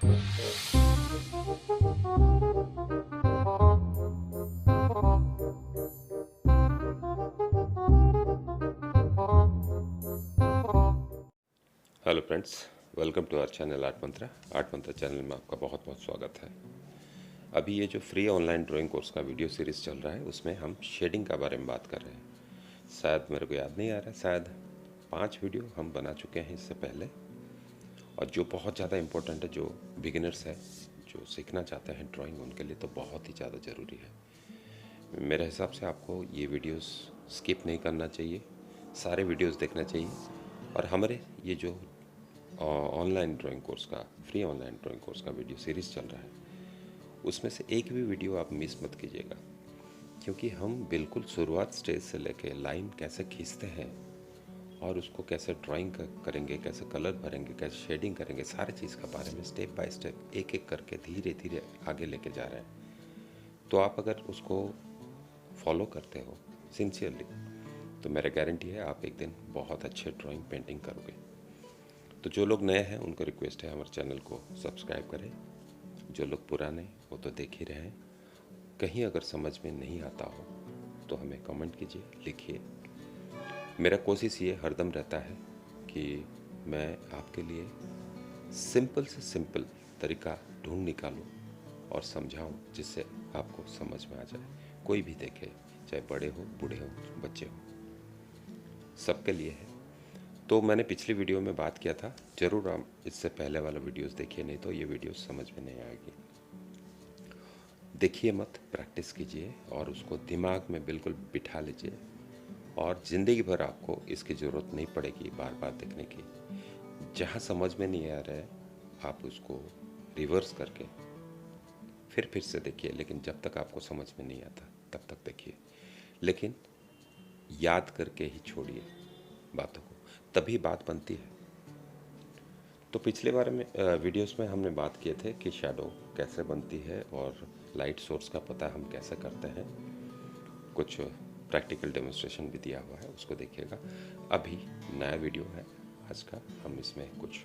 Hello friends, welcome to our channel art mantra channel में आपका बहुत बहुत स्वागत है। अभी ये जो फ्री ऑनलाइन ड्राइंग कोर्स का वीडियो सीरीज़ चल रहा है उसमें हम शेडिंग का बारे में बात कर रहे हैं। शायद मेरे को याद नहीं आ रहा, शायद 5 वीडियो हम बना चुके हैं इससे पहले, और जो बहुत ज़्यादा इम्पोर्टेंट है, जो बिगिनर्स है, जो सीखना चाहते हैं ड्राइंग, उनके लिए तो बहुत ही ज़्यादा ज़रूरी है। मेरे हिसाब से आपको ये वीडियोस स्किप नहीं करना चाहिए, सारे वीडियोस देखना चाहिए। और हमारे ये जो ऑनलाइन ड्राइंग कोर्स का, फ्री ऑनलाइन ड्राइंग कोर्स का वीडियो सीरीज़ चल रहा है, उसमें से एक भी वीडियो आप मिस मत कीजिएगा, क्योंकि हम बिल्कुल शुरुआत स्टेज से लेके लाइन कैसे खींचते हैं और उसको कैसे ड्राइंग करेंगे, कैसे कलर भरेंगे, कैसे शेडिंग करेंगे, सारे चीज़ का बारे में स्टेप बाय स्टेप एक एक करके धीरे धीरे आगे लेके जा रहे हैं। तो आप अगर उसको फॉलो करते हो सिंसियरली, तो मेरा गारंटी है आप एक दिन बहुत अच्छे ड्राइंग पेंटिंग करोगे। तो जो लोग नए हैं उनको रिक्वेस्ट है हमारे चैनल को सब्सक्राइब करें। जो लोग पुराने वो तो देख ही रहे हैं। कहीं अगर समझ में नहीं आता हो तो हमें कमेंट कीजिए, लिखिए। मेरा कोशिश ये हरदम रहता है कि मैं आपके लिए सिंपल से सिंपल तरीका ढूंढ निकालूं और समझाऊं, जिससे आपको समझ में आ जाए। कोई भी देखे, चाहे बड़े हो, बूढ़े हो, बच्चे हो, सबके लिए है। तो मैंने पिछली वीडियो में बात किया था, ज़रूर आप इससे पहले वाला वीडियोस देखिए, नहीं तो ये वीडियोस समझ में नहीं आएगी। देखिए मत, प्रैक्टिस कीजिए और उसको दिमाग में बिल्कुल बिठा लीजिए, और ज़िंदगी भर आपको इसकी ज़रूरत नहीं पड़ेगी बार बार देखने की। जहाँ समझ में नहीं आ रहा है आप उसको रिवर्स करके फिर से देखिए, लेकिन जब तक आपको समझ में नहीं आता तब तक देखिए, लेकिन याद करके ही छोड़िए बातों को, तभी बात बनती है। तो पिछले बारे में वीडियोस में हमने बात किए थे कि शैडो कैसे बनती है और लाइट सोर्स का पता हम कैसे करते हैं। कुछ प्रैक्टिकल डेमोन्स्ट्रेशन भी दिया हुआ है, उसको देखिएगा। अभी नया वीडियो है आज का, हम इसमें कुछ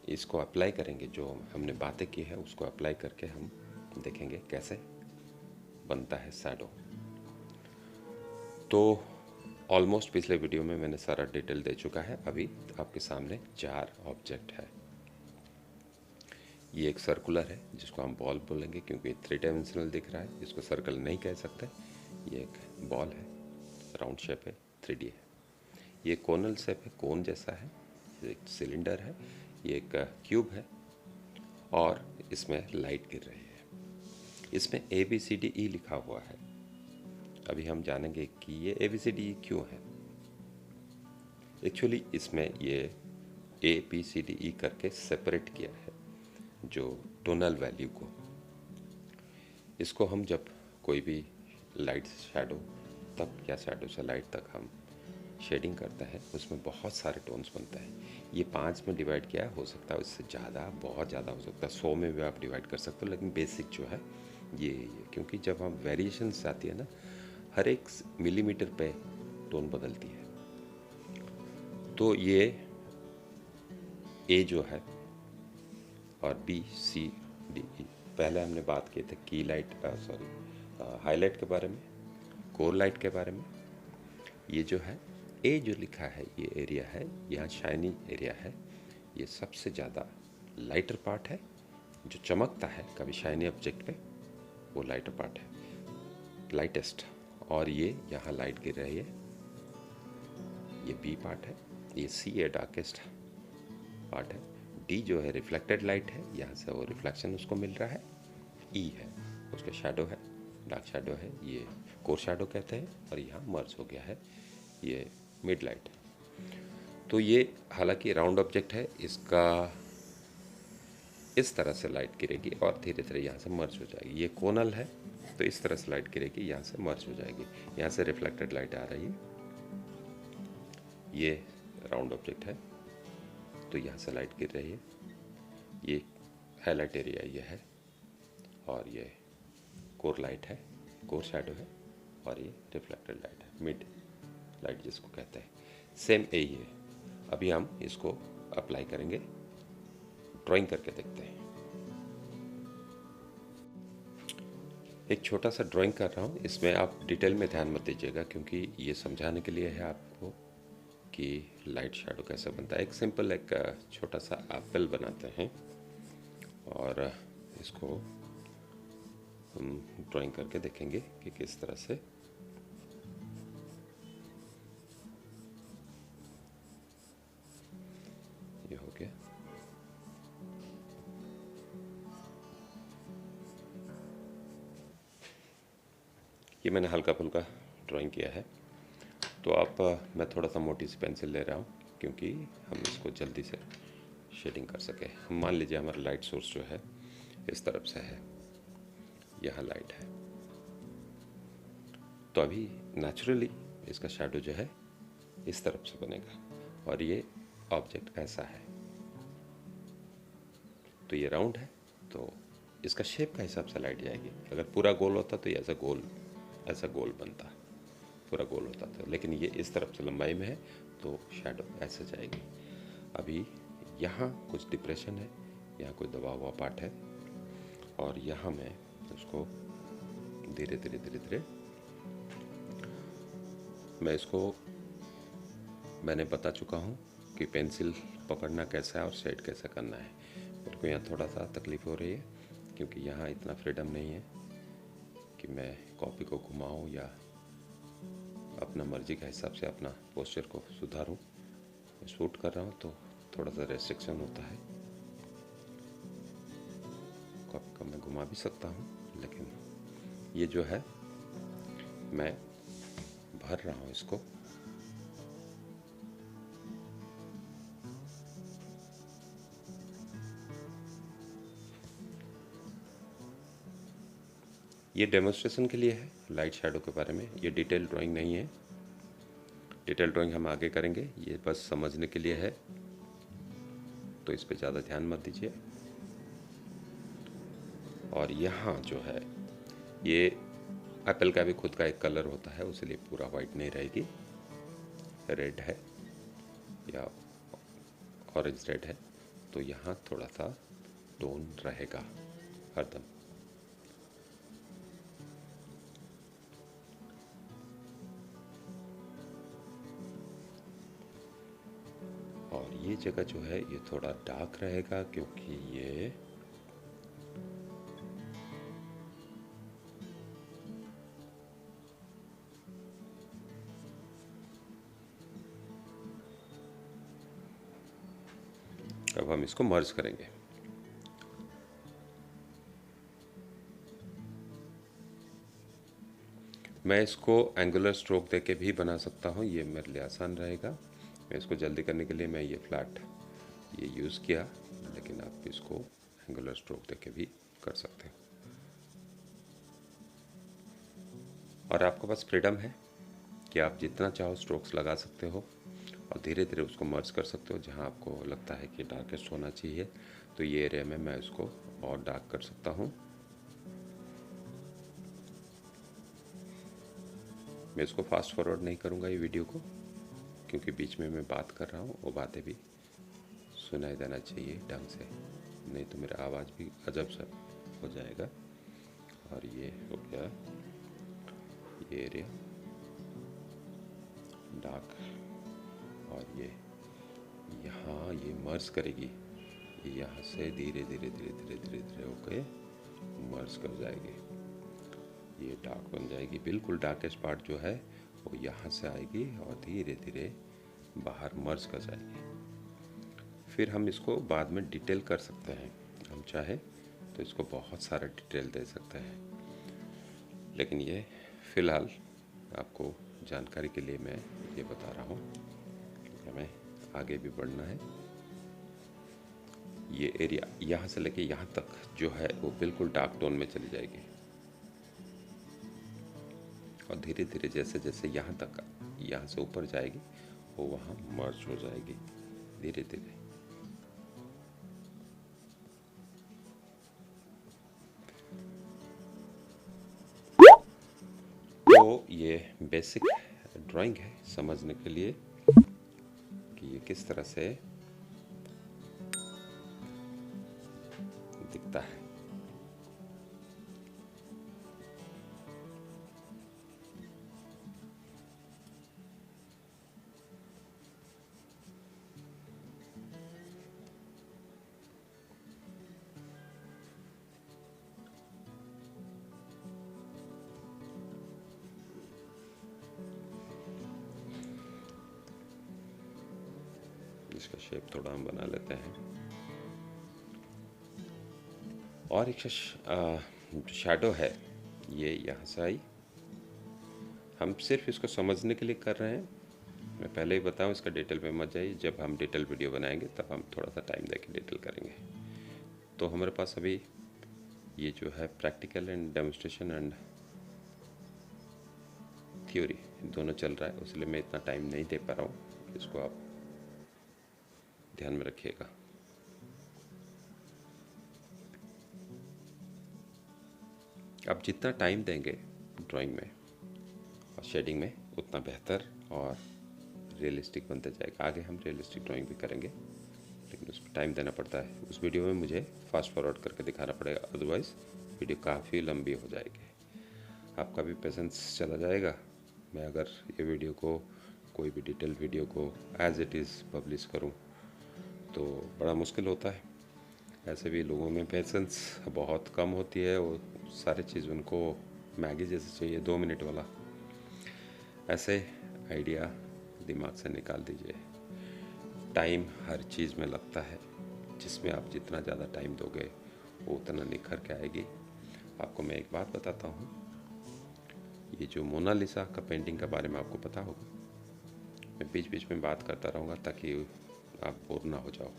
इसको अप्लाई करेंगे, जो हमने बातें की है उसको अप्लाई करके हम देखेंगे कैसे बनता है शैडो। तो ऑलमोस्ट पिछले वीडियो में मैंने सारा डिटेल दे चुका है। अभी आपके सामने 4 ऑब्जेक्ट है। ये एक सर्कुलर है जिसको हम बॉल बोलेंगे, क्योंकि 3 डायमेंशनल दिख रहा है, इसको सर्कल नहीं कह सकते। ये एक बॉल है, राउंड शेप है, 3D है। ये कोनल शेप है, कोन जैसा है। ये एक सिलेंडर है, ये एक क्यूब है, और इसमें लाइट गिर रही है। इसमें ABCDE लिखा हुआ है। अभी हम जानेंगे कि ये ABCDE क्यों है। एक्चुअली इसमें ये ABCDE करके सेपरेट किया है, जो टोनल वैल्यू को। इसको हम जब कोई भी लाइट शैडो तक या शैडो से लाइट तक हम शेडिंग करते हैं, उसमें बहुत सारे टोन्स बनते हैं। ये 5 में डिवाइड किया हो सकता है, इससे ज़्यादा, बहुत ज़्यादा हो सकता है, 100 में भी आप डिवाइड कर सकते हो, लेकिन बेसिक जो है ये क्योंकि जब हम वेरिएशंस आती है ना, हर एक मिलीमीटर पे टोन बदलती है। तो ये A जो है और BCDE, पहले हमने बात किए थे की लाइट, हाईलाइट के बारे में, कोर लाइट के बारे में। ये जो है A जो लिखा है, ये एरिया है, यहाँ शाइनी एरिया है, ये सबसे ज़्यादा लाइटर पार्ट है, जो चमकता है कभी शाइनी ऑब्जेक्ट पे, वो लाइटर पार्ट है, लाइटेस्ट। और ये यहाँ लाइट गिर रही है, ये B पार्ट है। ये C है, डार्केस्ट पार्ट है। D जो है रिफ्लेक्टेड लाइट है, यहाँ से वो रिफ्लेक्शन उसको मिल रहा है। E है, उसका शैडो है, डार्क शैडो है, ये कोर शैडो कहते हैं, और यहाँ मर्ज हो गया है, ये मिड लाइट। तो ये हालांकि राउंड ऑब्जेक्ट है, इसका इस तरह से लाइट गिरेगी और धीरे धीरे यहाँ से मर्ज हो जाएगी। ये कोनल है, तो इस तरह से लाइट गिरेगी, यहाँ से मर्ज हो जाएगी, यहाँ से रिफ्लेक्टेड लाइट आ रही है। ये राउंड ऑब्जेक्ट है, तो यहाँ से लाइट गिर रही है। ये हाईलाइट एरिया ये है, और ये कोर लाइट है, कोर शैडो है, और ये रिफ्लेक्टेड लाइट है, मिड लाइट जिसको कहते हैं। सेम यही है। अभी हम इसको अप्लाई करेंगे, ड्राइंग करके देखते हैं। एक छोटा सा ड्राइंग कर रहा हूँ, इसमें आप डिटेल में ध्यान मत दीजिएगा क्योंकि ये समझाने के लिए है आपको कि लाइट शैडो कैसे बनता है। एक सिंपल एक छोटा सा एप्पल बनाते हैं और इसको हम ड्राइंग करके देखेंगे कि किस तरह से ये हो गया। ये मैंने हल्का फुल्का ड्राइंग किया है। तो आप मैं थोड़ा सा मोटी सी पेंसिल ले रहा हूँ क्योंकि हम इसको जल्दी से शेडिंग कर सके। हम मान लीजिए हमारा लाइट सोर्स जो है इस तरफ से है, यहाँ लाइट है, तो अभी नेचुरली इसका शैडो जो है इस तरफ से बनेगा और ये ऑब्जेक्ट ऐसा है, तो ये राउंड है तो इसका शेप का हिसाब से लाइट जाएगी। अगर पूरा गोल होता तो ये ऐसा गोल बनता, पूरा गोल होता था, लेकिन ये इस तरफ से लंबाई में है तो शैडो ऐसे जाएगी। अभी यहाँ कुछ डिप्रेशन है, यहाँ कोई दबा हुआ पार्ट है और यहाँ मैं उसको धीरे धीरे मैं इसको मैंने बता चुका हूँ कि पेंसिल पकड़ना कैसा है और शेड कैसे करना है। मेरे को यहाँ थोड़ा सा तकलीफ़ हो रही है क्योंकि यहाँ इतना फ्रीडम नहीं है कि मैं कॉपी को घुमाऊँ या अपना मर्जी के हिसाब से अपना पोस्चर को सुधारूँ। शूट कर रहा हूँ तो थोड़ा सा रेस्ट्रिक्शन होता है। कॉपी को मैं घुमा भी सकता हूँ, लेकिन ये जो है मैं भर रहा हूँ इसको। ये डेमोन्स्ट्रेशन के लिए है लाइट शैडो के बारे में, ये डिटेल ड्राइंग नहीं है। डिटेल ड्राइंग हम आगे करेंगे, ये बस समझने के लिए है, तो इस पे ज़्यादा ध्यान मत दीजिए। और यहाँ जो है ये एप्पल का भी खुद का एक कलर होता है, उसलिए पूरा वाइट नहीं रहेगी, रेड है या ऑरेंज रेड है, तो यहाँ थोड़ा सा टोन रहेगा हरदम। और ये जगह जो है ये थोड़ा डार्क रहेगा क्योंकि ये अब हम इसको मर्ज करेंगे। मैं इसको एंगुलर स्ट्रोक देके भी बना सकता हूँ, ये मेरे लिए आसान रहेगा। मैं इसको जल्दी करने के लिए मैं ये फ्लैट ये यूज़ किया, लेकिन आप इसको एंगुलर स्ट्रोक देके भी कर सकते हैं। और आपके पास फ्रीडम है कि आप जितना चाहो स्ट्रोक्स लगा सकते हो और धीरे धीरे उसको मर्ज कर सकते हो। जहाँ आपको लगता है कि डार्केस्ट होना चाहिए तो ये एरिया में मैं इसको और डार्क कर सकता हूँ। मैं इसको फास्ट फॉरवर्ड नहीं करूँगा ये वीडियो को, क्योंकि बीच में मैं बात कर रहा हूँ, वो बातें भी सुनाई देना चाहिए ढंग से, नहीं तो मेरा आवाज़ भी अजब सा हो जाएगा। और ये हो गया ये एरिया डार्क, और ये यहाँ ये मर्ज करेगी, ये यहाँ से धीरे धीरे धीरे धीरे धीरे धीरे होकर मर्ज कर जाएगी, ये डार्क बन जाएगी। बिल्कुल डार्केस्ट पार्ट जो है वो यहाँ से आएगी और धीरे धीरे बाहर मर्ज कर जाएगी। फिर हम इसको बाद में डिटेल कर सकते हैं, हम चाहे तो इसको बहुत सारा डिटेल दे सकते हैं, लेकिन ये फ़िलहाल आपको जानकारी के लिए मैं ये बता रहा हूँ कि हमें आगे भी बढ़ना है। ये एरिया यहाँ से लेके यहाँ तक जो है वो बिल्कुल डार्क टोन में चली जाएगी और धीरे धीरे जैसे जैसे यहाँ तक यहाँ से ऊपर जाएगी वो वहाँ मर्ज हो जाएगी धीरे धीरे। तो ये बेसिक ड्राइंग है समझने के लिए कि ये किस तरह से दिखता है। इसका शेप थोड़ा हम बना लेते हैं। और एक शैडो है, ये यहाँ से आई, हम सिर्फ इसको समझने के लिए कर रहे हैं। मैं पहले ही बताऊँ, इसका डिटेल में मत जाइए, जब हम डिटेल वीडियो बनाएंगे तब हम थोड़ा सा टाइम देके डिटेल करेंगे। तो हमारे पास अभी ये जो है practical and demonstration and theory दोनों चल रहा है, इसलिए मैं इतना टाइम नहीं दे पा रहा हूँ, इसको आप ध्यान में रखिएगा। आप जितना टाइम देंगे ड्राइंग में और शेडिंग में उतना बेहतर और रियलिस्टिक बनते जाएगा। आगे हम रियलिस्टिक ड्राइंग भी करेंगे, लेकिन उसमें टाइम देना पड़ता है। उस वीडियो में मुझे फास्ट फॉरवर्ड करके दिखाना पड़ेगा, अदरवाइज़ वीडियो काफ़ी लंबी हो जाएगी, आपका भी पेशेंस चला जाएगा। मैं अगर ये वीडियो को, कोई भी डिटेल वीडियो को एज इट इज़ पब्लिश करूं तो बड़ा मुश्किल होता है। ऐसे भी लोगों में पेशेंस बहुत कम होती है, वो सारी चीज़ उनको मैगी जैसे चाहिए, 2 मिनट वाला। ऐसे आइडिया दिमाग से निकाल दीजिए। टाइम हर चीज़ में लगता है, जिसमें आप जितना ज़्यादा टाइम दोगे वो उतना निखर के आएगी। आपको मैं एक बात बताता हूँ, ये जो मोनालिसा का पेंटिंग के बारे में आपको पता होगा, मैं बीच बीच में बात करता रहूँगा ताकि आप बोर ना हो जाओ।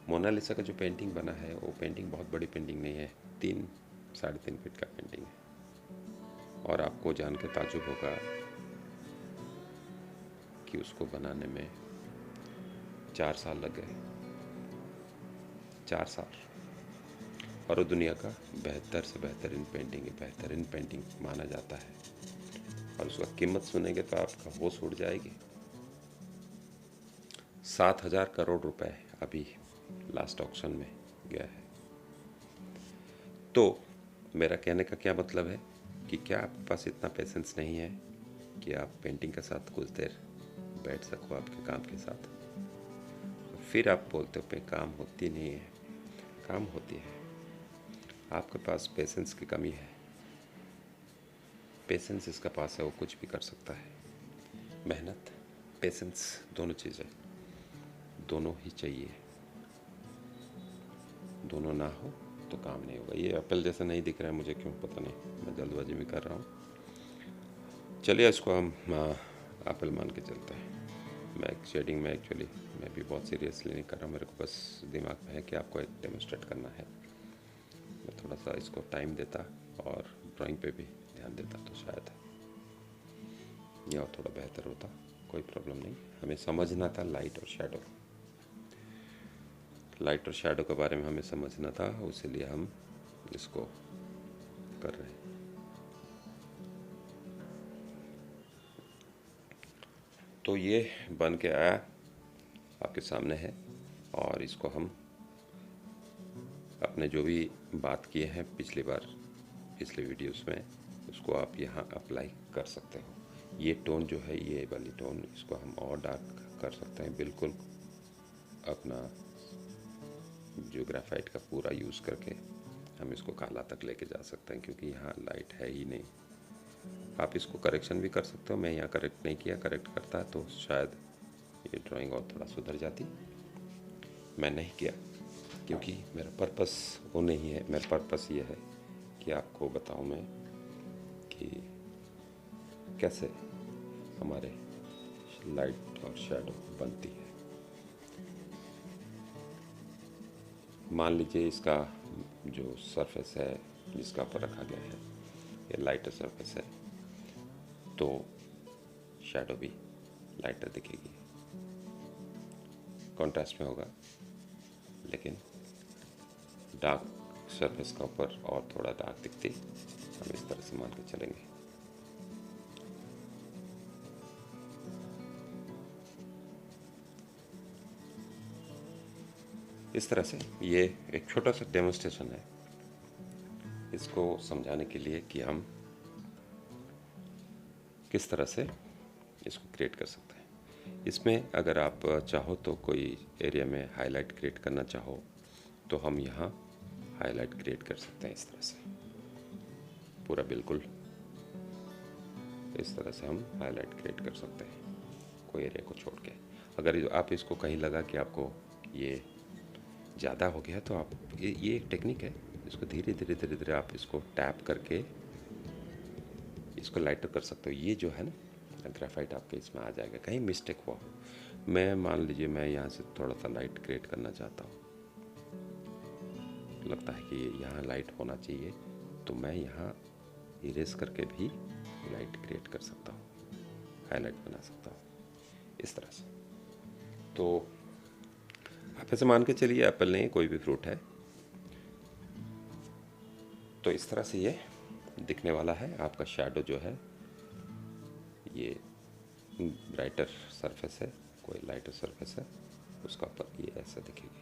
मोनालिसा का जो पेंटिंग बना है वो पेंटिंग बहुत बड़ी पेंटिंग नहीं है, 3-3.5 फीट का पेंटिंग है। और आपको जान के ताज्जुब होगा कि उसको बनाने में 4 साल लग गए, 4 साल। और वो दुनिया का बेहतर से बेहतरीन पेंटिंग माना जाता है। और उसका कीमत सुनेंगे तो आपका होश उड़ जाएगी। 7,000 करोड़ रुपए अभी लास्ट ऑक्शन में गया है। तो मेरा कहने का क्या मतलब है कि क्या आपके पास इतना पेशेंस नहीं है कि आप पेंटिंग के साथ कुछ देर बैठ सको आपके काम के साथ? फिर आप बोलते हो पे काम होती नहीं है। काम होती है, आपके पास पेशेंस की कमी है। पेशेंस इसका पास है, वो कुछ भी कर सकता है। मेहनत, पेशेंस, दोनों चीज़ें, दोनों ही चाहिए। दोनों ना हो तो काम नहीं होगा। ये एप्पल जैसा नहीं दिख रहा है मुझे, क्यों पता नहीं, मैं जल्दबाजी में कर रहा हूँ। चलिए इसको हम एप्पल मान के चलते हैं। मैं शेडिंग में एक्चुअली मैं भी बहुत सीरियसली नहीं कर रहा हूँ, मेरे को बस दिमाग में है कि आपको एक डेमोन्स्ट्रेट करना है। मैं थोड़ा सा इसको टाइम देता और ड्राइंग पे भी ध्यान देता तो शायद यह और थोड़ा बेहतर होता। कोई प्रॉब्लम नहीं, हमें समझना था लाइट और शैडो। लाइट और शैडो के बारे में हमें समझना था, इसलिए हम इसको कर रहे हैं। तो ये बन के आया, आपके सामने है। और इसको हम अपने जो भी बात किए हैं पिछले वीडियोस में, उसको आप यहाँ अप्लाई कर सकते हो। ये टोन जो है, ये वाली टोन, इसको हम और डार्क कर सकते हैं, बिल्कुल अपना जो ग्राफाइट का पूरा यूज़ करके हम इसको काला तक लेके जा सकते हैं, क्योंकि यहाँ लाइट है ही नहीं। आप इसको करेक्शन भी कर सकते हो, मैं यहाँ करेक्ट नहीं किया, करेक्ट करता तो शायद ये ड्राइंग और थोड़ा सुधर जाती। मैं नहीं किया क्योंकि मेरा पर्पस वो नहीं है। मेरा पर्पस ये है कि आपको बताऊं मैं कि कैसे हमारे लाइट और शैडो बनती है। मान लीजिए इसका जो सरफेस है जिसका ऊपर रखा गया है ये लाइटर सरफेस है, तो शैडो भी लाइटर दिखेगी, कॉन्ट्रास्ट में होगा। लेकिन डार्क सरफेस का ऊपर और थोड़ा डार्क दिखती, हम इस तरह से मान के चलेंगे। इस तरह से ये एक छोटा सा डेमोन्स्ट्रेशन है, इसको समझाने के लिए कि हम किस तरह से इसको क्रिएट कर सकते हैं। इसमें अगर आप चाहो तो कोई एरिया में हाईलाइट क्रिएट करना चाहो तो हम यहाँ हाईलाइट क्रिएट कर सकते हैं। इस तरह से पूरा बिल्कुल इस तरह से हम हाईलाइट क्रिएट कर सकते हैं, कोई एरिया को छोड़ के। अगर आप इसको कहीं लगा कि आपको ये ज़्यादा हो गया तो आप ये एक टेक्निक है, इसको धीरे धीरे धीरे धीरे आप इसको टैप करके इसको लाइटर कर सकते हो। ये जो है ना ग्रेफाइट आपके इसमें आ जाएगा। कहीं मिस्टेक हुआ, मैं मान लीजिए मैं यहाँ से थोड़ा सा लाइट क्रिएट करना चाहता हूँ, लगता है कि यहाँ लाइट होना चाहिए, तो मैं यहाँ इरेज करके भी लाइट क्रिएट कर सकता हूँ, हाईलाइट बना सकता हूँ इस तरह से। तो आप ऐसे मान के चलिए एप्पल नहीं, कोई भी फ्रूट है, तो इस तरह से ये दिखने वाला है। आपका शैडो जो है ये ब्राइटर सरफेस है, कोई लाइटर सरफेस है, उसका ऊपर ये ऐसा दिखेगी।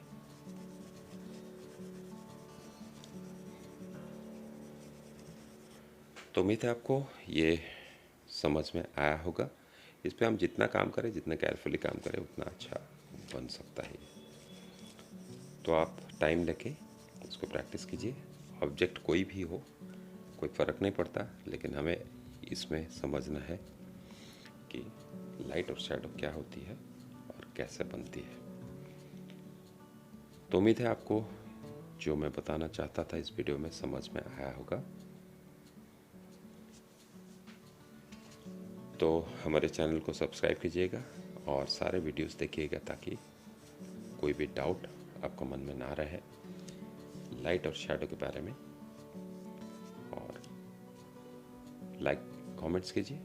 तो उम्मीद है आपको ये समझ में आया होगा। इस पर हम जितना काम करें, जितना केयरफुली काम करें, उतना अच्छा बन सकता है। तो आप टाइम लेके इसको प्रैक्टिस कीजिए। ऑब्जेक्ट कोई भी हो, कोई फ़र्क नहीं पड़ता, लेकिन हमें इसमें समझना है कि लाइट और शैडो क्या होती है और कैसे बनती है। तो उम्मीद है आपको जो मैं बताना चाहता था इस वीडियो में समझ में आया होगा। तो हमारे चैनल को सब्सक्राइब कीजिएगा और सारे वीडियोस देखिएगा, ताकि कोई भी डाउट आपको मन में ना रहे लाइट और शैडो के बारे में। और लाइक कमेंट्स कीजिए,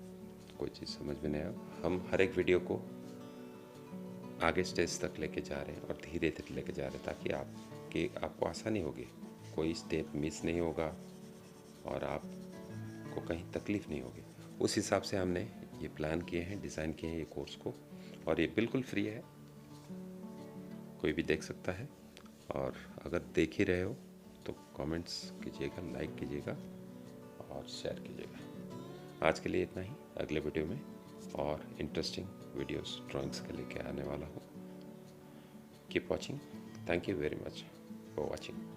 कोई चीज़ समझ में नहीं आया। हम हर एक वीडियो को आगे स्टेज तक लेके जा रहे हैं और धीरे धीरे लेके जा रहे हैं, ताकि आपको आसानी होगी, कोई स्टेप मिस नहीं होगा और आपको कहीं तकलीफ़ नहीं होगी। उस हिसाब से हमने ये प्लान किए हैं, डिज़ाइन किए हैं ये कोर्स को, और ये बिल्कुल फ्री है, कोई भी देख सकता है। और अगर देख ही रहे हो तो कमेंट्स कीजिएगा, लाइक कीजिएगा और शेयर कीजिएगा। आज के लिए इतना ही। अगले वीडियो में और इंटरेस्टिंग वीडियोस ड्राइंग्स के लेके आने वाला हूँ। Keep watching. Thank you very much for watching.